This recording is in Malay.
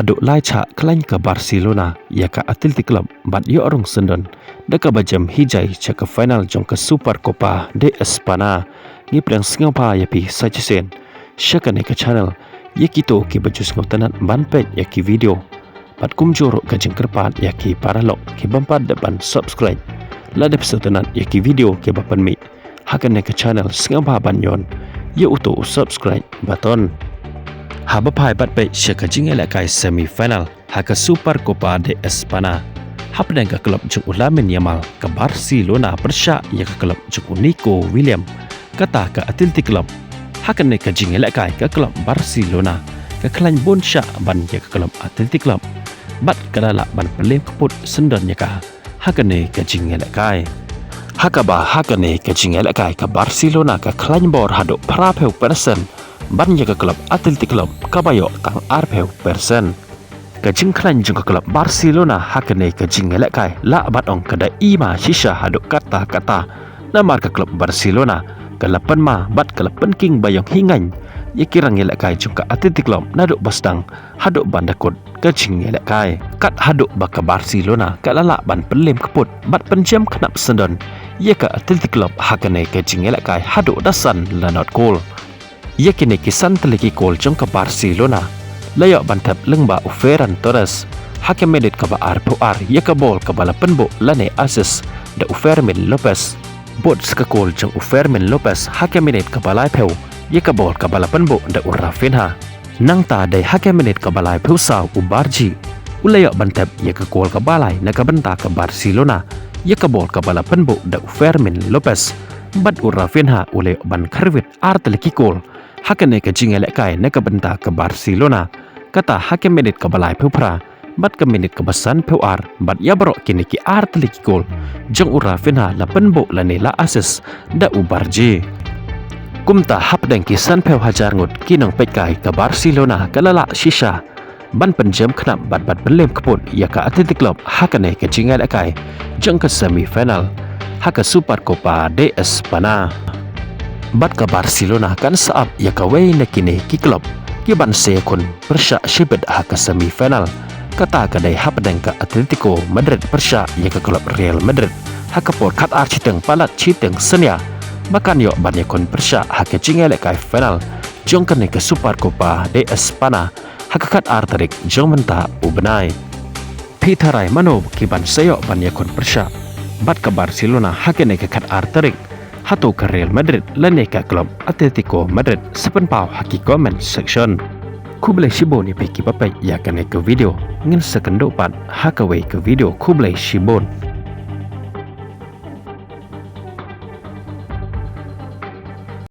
haduk laica klain ke Barcelona ya ka Athletic Club bat yo orang sendon deka bajam hijai ca ke final jong ke Supercopa de Espana ni prang singapa ya pi sajesen syakane ke channel ya kito ki bajus ngotanan ban page ya ki video bat kumjoro ka jengkerpan ya ki paralog ki bampat depan subscribe la de pesetenan ya ki video ki bapan mi hakane ke channel singapa banyon ya uto subscribe baton haba pai bat pe syaka jingela kai semi final haka Supercopa de Espana hapdan ka klub jung Ulamin Yamal ke Barcelona persya ya ka klub jung Nico William kata ka Athletic Club hakan ne ka jingela kai ka klub Barcelona ka klan bon sya ban ya ka klub Athletic Club bat kadala ban pelem keput sendan ya ka hakan ne ka jingela kai hakaba hakan ne ka jingela kai ka Barcelona ka klan bor haduk parapeu persen ban ya ke klub Athletic Club kabayo tang arpeu persen kajing klan jung ke klub Barcelona hakane kajing elak kai la bat ong kada ima shisha haduk kata namar ke klub Barcelona kelapan ma bat kelapan king bayong hingan ya kirang elak kai jung ke Athletic Club naduk basdang haduk bandakut kajing elak kai kat haduk baka Barcelona kalala ban pelem keput bat penjam kenap sendon ya ke Athletic Club hakane kajing elak kai haduk dasan lanot gol ia kini kisan teleki gol jong ke Barcelona layak bantap lengba Ferran Torres hakim medit ke baar puar ia ke bol ke bala penbuk lane asis da Fermin Lopez bot ke gol jong Fermin Lopez hakim medit ke balai peu ia ke bol ke bala penbuk da Rafinha nang ta dai hakim medit ke balai peu sau Ubarji ulayak bantap ia ke gol ke balai na ke benta ke Barcelona ia ke bol ke bala penbuk da Fermin Lopez bat Rafinha ulayak ban karwit ar teleki gol hakan ne ke jingelek kai ne ke benta ke Barcelona kata hakim menit ke balai pupra bat ke menit ke besan puar bat ya berok kini ki ar teliki gol jeng Rafinha la penbuk la ne la asis da Ubarji kumta hap deng ki san peu hajar ngut kinong pet kai ke Barcelona kalala shisha ban penjam knap bat belem keput ya ke Athletic Club hakan ne ke jingelek kai jeng ke semi final haka Supercopa de Espana bat ke Barcelona kan saab ya kawai nakini ki klub ki ban sekon persya shibet haka semi final kata kadai hapdeng ke Atletico Madrid persya ya ke klub Real Madrid haka por kat ar chiteng palat chiteng senya makan yo ban yakon persya haka jingele kai final jong kene ke Supercopa de Espana haka kat ar tarik jong menta ubenai Pitarai mano ki ban seyo ban yakon persya bat ke Barcelona haka ne ke kat ar tarik hatu ke Real Madrid lane ke klub Atletico Madrid sepenpau haki comment section kublai shibon ni peki papai ya kane ke video ngin sekendopan hakawe ke video kublai shibon